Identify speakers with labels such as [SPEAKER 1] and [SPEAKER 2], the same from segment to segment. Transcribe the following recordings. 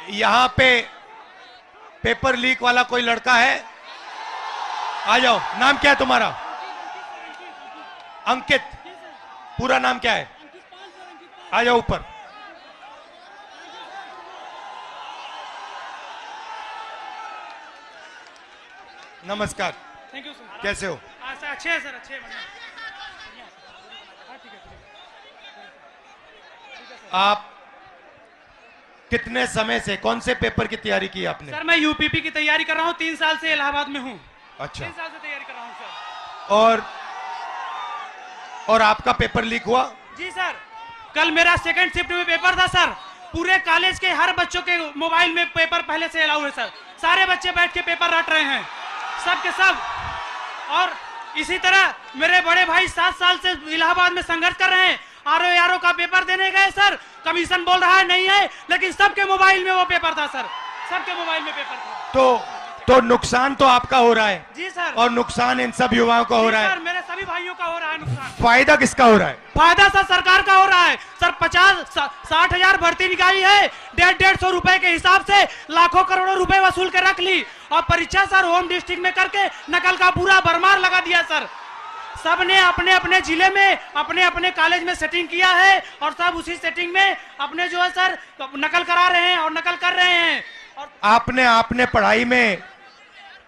[SPEAKER 1] यहाँ पे paper leak वाला कोई लड़का है? आ जाओ। नाम क्या है तुम्हारा? अंकित। पूरा नाम क्या है? आ जाओ ऊपर। नमस्कार।
[SPEAKER 2] Thank you sir.
[SPEAKER 1] कैसे हो?
[SPEAKER 2] अच्छे हैं सर, अच्छे हैं।
[SPEAKER 1] आप कितने समय से कौन से पेपर की तैयारी की आपने?
[SPEAKER 2] सर मैं यूपीपी की तैयारी कर रहा हूँ, 3 साल से इलाहाबाद में हूँ।
[SPEAKER 1] अच्छा।
[SPEAKER 2] 3 साल से तैयारी कर रहा हूँ सर।
[SPEAKER 1] और आपका पेपर लीक हुआ?
[SPEAKER 2] जी सर, कल मेरा सेकंड शिफ्ट में पेपर था सर। पूरे कॉलेज के हर बच्चों के मोबाइल में पेपर पहले से अलाउ है सर। सारे बच्चे बैठ के पेपर रट रहे हैं, सब के सब। और इसी तरह मेरे बड़े भाई 7 साल से इलाहाबाद में संघर्ष कर रहे हैं। आरओ का पेपर देने गए सर, कमीशन बोल रहा है नहीं है, लेकिन सबके मोबाइल में वो पेपर था सर, सबके मोबाइल में पेपर था।
[SPEAKER 1] तो नुकसान तो आपका हो रहा है।
[SPEAKER 2] जी सर।
[SPEAKER 1] और नुकसान इन सब युवाओं का हो रहा है।
[SPEAKER 2] सर मेरे सभी भाइयों का हो रहा है नुकसान।
[SPEAKER 1] फायदा किसका हो रहा है?
[SPEAKER 2] फायदा सर सरकार का हो रहा है सर। 50-60 हजार भर्ती निकाली है, 150 रुपए के हिसाब से लाखों करोड़ों रुपए वसूल के रख ली। और परीक्षा सर होम डिस्ट्रिक्ट में करके नकल का पूरा भरमार लगा दिया सर। सबने अपने अपने जिले में अपने अपने कॉलेज में सेटिंग किया है और सब उसी सेटिंग में अपने जो है सर नकल करा रहे हैं और नकल कर रहे हैं। और
[SPEAKER 1] आपने पढ़ाई में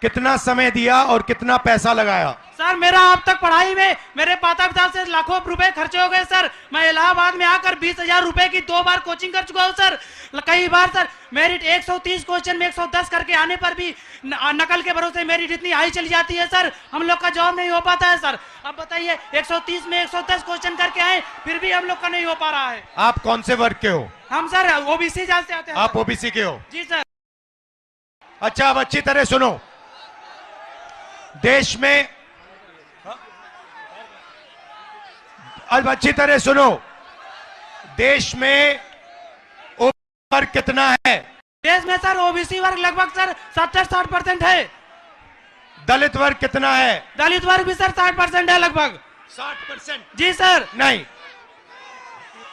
[SPEAKER 1] कितना समय दिया और कितना पैसा लगाया?
[SPEAKER 2] सर मेरा अब तक पढ़ाई में मेरे माता पिता से लाखों रुपए खर्चे हो गए सर। मैं इलाहाबाद में आकर 20,000 रुपए की 2 बार कोचिंग कर चुका हूँ सर। कई बार सर मेरिट 130 क्वेश्चन में 110 करके आने पर भी नकल के भरोसे मेरिट इतनी हाई चली जाती है सर, हम लोग का जॉब नहीं हो पाता है सर। अब बताइए 130 में 110 क्वेश्चन करके आए, फिर भी हम लोग का नहीं हो पा रहा है।
[SPEAKER 1] आप कौन से वर्ग के हो?
[SPEAKER 2] हम सर ओबीसी जाल से आते हैं।
[SPEAKER 1] आप ओबीसी के हो?
[SPEAKER 2] जी सर।
[SPEAKER 1] अच्छा, अब अच्छी तरह सुनो। देश में अब अच्छी तरह सुनो, देश में ओबीसी वर्ग कितना है?
[SPEAKER 2] देश में सर ओबीसी वर्ग लगभग सर 70-60% है।
[SPEAKER 1] दलित वर्ग कितना है?
[SPEAKER 2] दलित वर्ग भी सर 60% है लगभग।
[SPEAKER 1] 60%?
[SPEAKER 2] जी सर।
[SPEAKER 1] नहीं,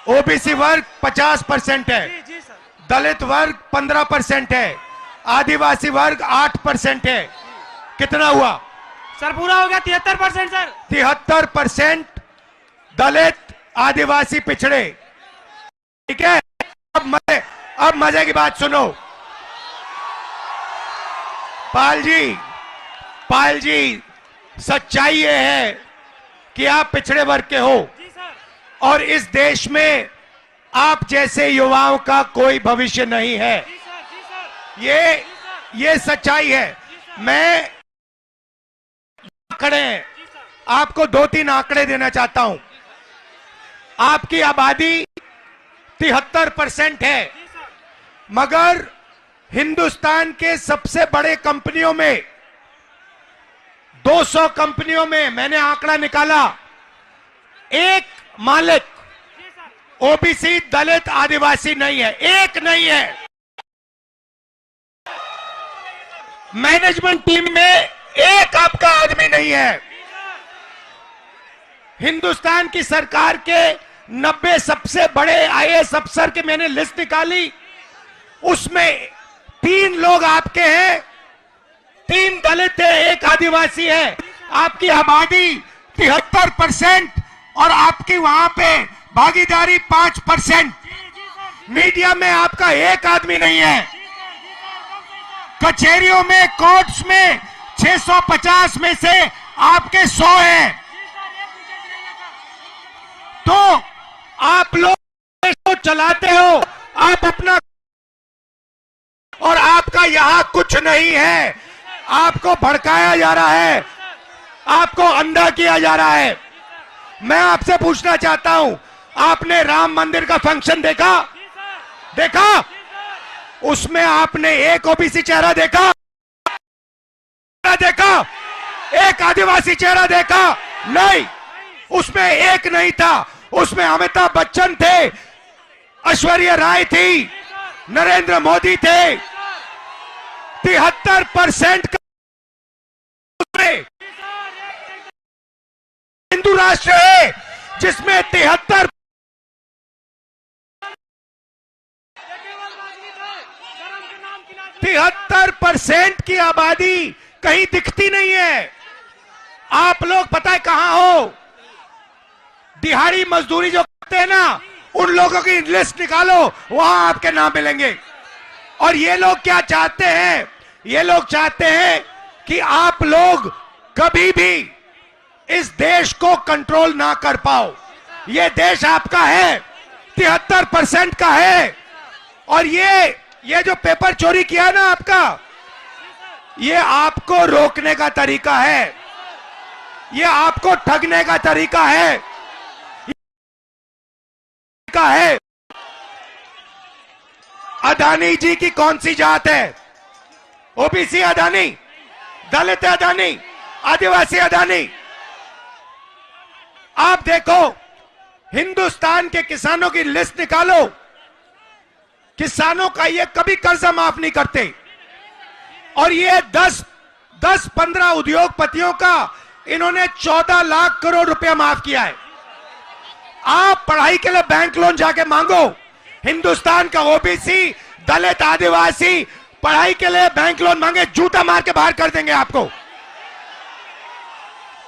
[SPEAKER 1] ओबीसी वर्ग 50% है।
[SPEAKER 2] जी सर।
[SPEAKER 1] दलित वर्ग 15% है। आदिवासी वर्ग 8% है। कितना हुआ
[SPEAKER 2] सर? पूरा हो गया 73% सर।
[SPEAKER 1] 73% दलित आदिवासी पिछड़े। ठीक है, अब मजे की बात सुनो। पाल जी सच्चाई ये है कि आप पिछड़े वर्ग के हो।
[SPEAKER 2] जी सर।
[SPEAKER 1] और इस देश में आप जैसे युवाओं का कोई भविष्य नहीं है।
[SPEAKER 2] जी सर, जी सर।
[SPEAKER 1] ये सच्चाई है। मैं आंकड़े हैं, आपको 2-3 आंकड़े देना चाहता हूं। आपकी आबादी 73% है, मगर हिंदुस्तान के सबसे बड़े कंपनियों में 200 कंपनियों में मैंने आंकड़ा निकाला, एक मालिक ओबीसी दलित आदिवासी नहीं है, एक नहीं है। मैनेजमेंट टीम में एक आपका आदमी नहीं है। हिंदुस्तान की सरकार के 90 सबसे बड़े आईएएस अफसर के मैंने लिस्ट निकाली, उसमें 3 लोग आपके हैं, 3 दलित है, 1 आदिवासी है। आपकी आबादी 73% और आपकी वहां पे भागीदारी 5%। मीडिया में आपका एक आदमी नहीं है। कचहरियों में, कोर्ट्स में 650 में से आपके 100 हैं। तो आप लोग देश को चलाते हो, आप अपना, और आपका यहां कुछ नहीं है। आपको भड़काया जा रहा है, आपको अंधा किया जा रहा है। मैं आपसे पूछना चाहता हूं, आपने राम मंदिर का फंक्शन देखा? उसमें आपने एक ओबीसी चेहरा देखा? एक आदिवासी चेहरा देखा? नहीं, उसमें एक नहीं था। उसमें अमिताभ बच्चन थे, ऐश्वर्या राय थी, नरेंद्र मोदी थे। 73% हिंदू राष्ट्र है जिसमें 73 73% की आबादी कहीं दिखती नहीं है। आप लोग पता है कहां हो? दिहाड़ी मजदूरी जो करते हैं ना, उन लोगों की लिस्ट निकालो, वहां आपके नाम मिलेंगे। और ये लोग क्या चाहते हैं? ये लोग चाहते हैं कि आप लोग कभी भी इस देश को कंट्रोल ना कर पाओ। ये देश आपका है, 73% का है। और ये जो पेपर चोरी किया ना आपका, ये आपको रोकने का तरीका है, ये आपको ठगने का तरीका है। अदानी जी की कौन सी जात है? ओबीसी अदानी, दलित अदानी, आदिवासी अदानी। आप देखो, हिंदुस्तान के किसानों की लिस्ट निकालो, किसानों का ये कभी कर्जा माफ नहीं करते। और ये 10-15 उद्योगपतियों का इन्होंने 14 लाख करोड़ रुपया माफ किया है। आप पढ़ाई के लिए बैंक लोन जाके मांगो, हिंदुस्तान का ओबीसी, दलित, आदिवासी पढ़ाई के लिए बैंक लोन मांगे, जूता मार के बाहर कर देंगे आपको।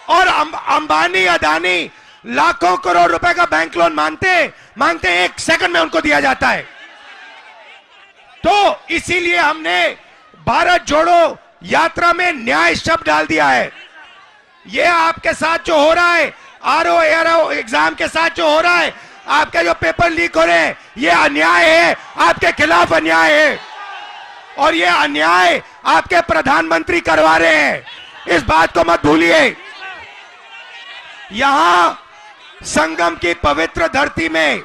[SPEAKER 1] और अंबानी, अदानी लाखों करोड़ रुपए का बैंक लोन मांगते 1 सेकंड में उनको दिया जाता है। तो इसीलिए हमने भारत जोड़ो यात्रा में न्याय शब्द डाल दिया है। ये आपके साथ जो हो रहा है, आरओ एआरओ एग्जाम के साथ जो हो रहा है, आपके जो पेपर लीक हो रहे हैं, ये अन्याय है, आपके खिलाफ अन्याय है। और ये अन्याय आपके प्रधानमंत्री करवा रहे हैं, इस बात को मत भूलिए। यहां संगम की पवित्र धरती में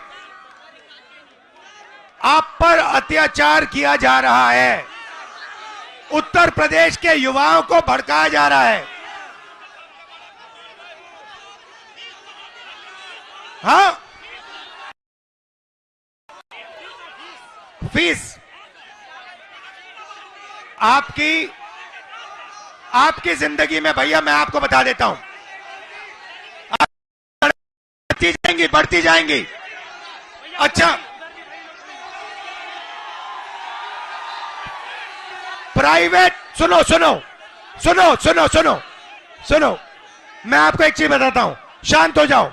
[SPEAKER 1] आप पर अत्याचार किया जा रहा है। उत्तर प्रदेश के युवाओं को भड़काया जा रहा है। हाँ, फीस आपकी जिंदगी में भैया मैं आपको बता देता हूं, बढ़ती जाएंगी। अच्छा, प्राइवेट, सुनो, मैं आपको एक चीज बताता हूं, शांत हो जाओ।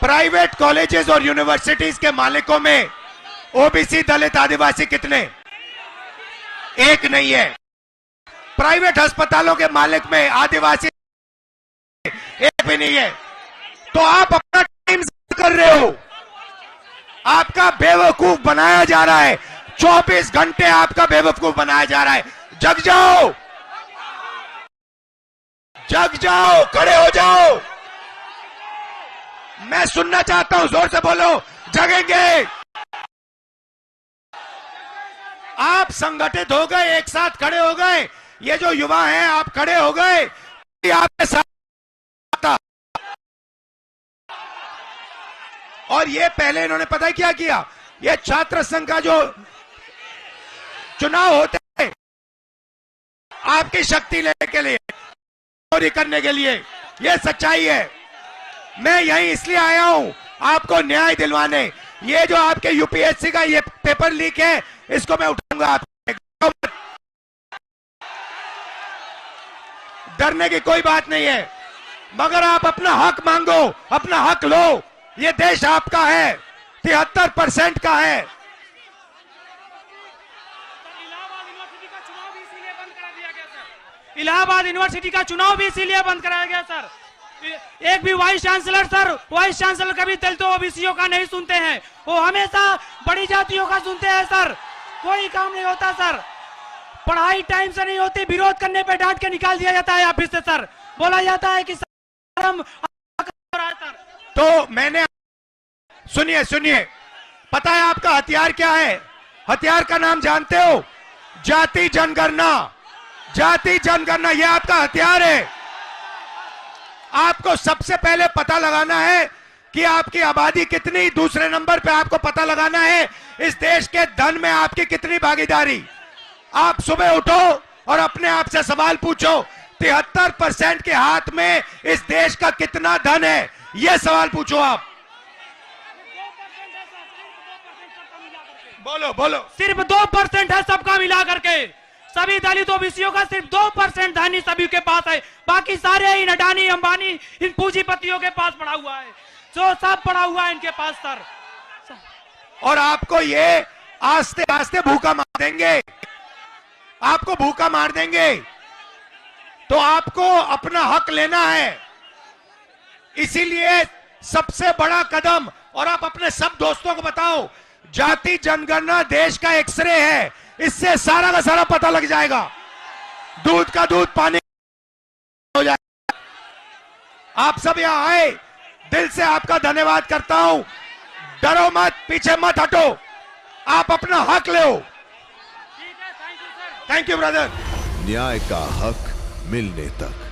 [SPEAKER 1] प्राइवेट कॉलेजेस और यूनिवर्सिटीज के मालिकों में ओबीसी, दलित, आदिवासी कितने? एक नहीं है। प्राइवेट अस्पतालों के मालिक में आदिवासी एक भी नहीं है। तो आप अपना टाइम कर रहे हो, आपका बेवकूफ बनाया जा रहा है। 24 घंटे आपका बेवकूफ बनाया जा रहा है। जग जाओ, खड़े हो जाओ। मैं सुनना चाहता हूं, जोर से बोलो, जगेंगे। आप संगठित हो गए, एक साथ खड़े हो गए। ये जो युवा हैं, आप खड़े हो गए, आपके साथ। और ये पहले इन्होंने पता है क्या किया? ये छात्र संघ का जो चुनाव होते हैं, आपकी शक्ति लेने के लिए, चोरी करने के लिए, ये सच्चाई है। मैं यहीं इसलिए आया हूं आपको न्याय दिलवाने। ये जो आपके यूपीएससी का ये पेपर लीक है, इसको मैं उठाऊंगा। आप डरने की कोई बात नहीं है, मगर आप अपना हक मांगो, अपना हक लो। ये देश आपका है, 73% का है।
[SPEAKER 2] इलाहाबाद यूनिवर्सिटी का चुनाव भी इसीलिए बंद कराया गया सर। एक भी वाइस चांसलर कभी दलितों ओबीसीओं का नहीं सुनते हैं, वो हमेशा बड़ी जातियों का सुनते हैं सर। कोई काम नहीं होता सर, पढ़ाई टाइम से नहीं होती, विरोध करने पे डांट के निकाल दिया जाता है ऑफिस से सर। बोला जाता है कि सर।
[SPEAKER 1] तो मैंने, सुनिए, पता है आपका हथियार क्या है? हथियार का नाम जानते हो? जाति जनगणना, ये आपका हथियार है। आपको सबसे पहले पता लगाना है कि आपकी आबादी कितनी, दूसरे नंबर पे आपको पता लगाना है इस देश के धन में आपकी कितनी भागीदारी। आप सुबह उठो और अपने आप से सवाल पूछो, 73% के हाथ में इस देश का कितना धन है? यह सवाल पूछो आप। बोलो बोलो।
[SPEAKER 2] सिर्फ 2% है सबका मिला करके, सभी दलित ओबीसीओं का सिर्फ 2% धनी सभी के पास है, बाकी सारे इन अडानी अंबानी इन पूंजीपतियों के पास पड़ा हुआ है, जो सब पड़ा हुआ है इनके पास सर।
[SPEAKER 1] और आपको ये आस्ते आस्ते भूखा मार देंगे, आपको भूखा मार देंगे। तो आपको अपना हक लेना है, इसीलिए सबसे बड़ा कदम, और आप अपने सब दोस्तों को बताओ, जाति जनगणना देश का एक्सरे है, इससे सारा का सारा पता लग जाएगा, दूध का दूध पानी हो जाएगा। आप सब यहां आए, दिल से आपका धन्यवाद करता हूं। डरो मत, पीछे मत हटो, आप अपना हक लो।
[SPEAKER 2] ठीक है, thank you sir.
[SPEAKER 1] Thank you brother.
[SPEAKER 3] न्याय का हक मिलने तक।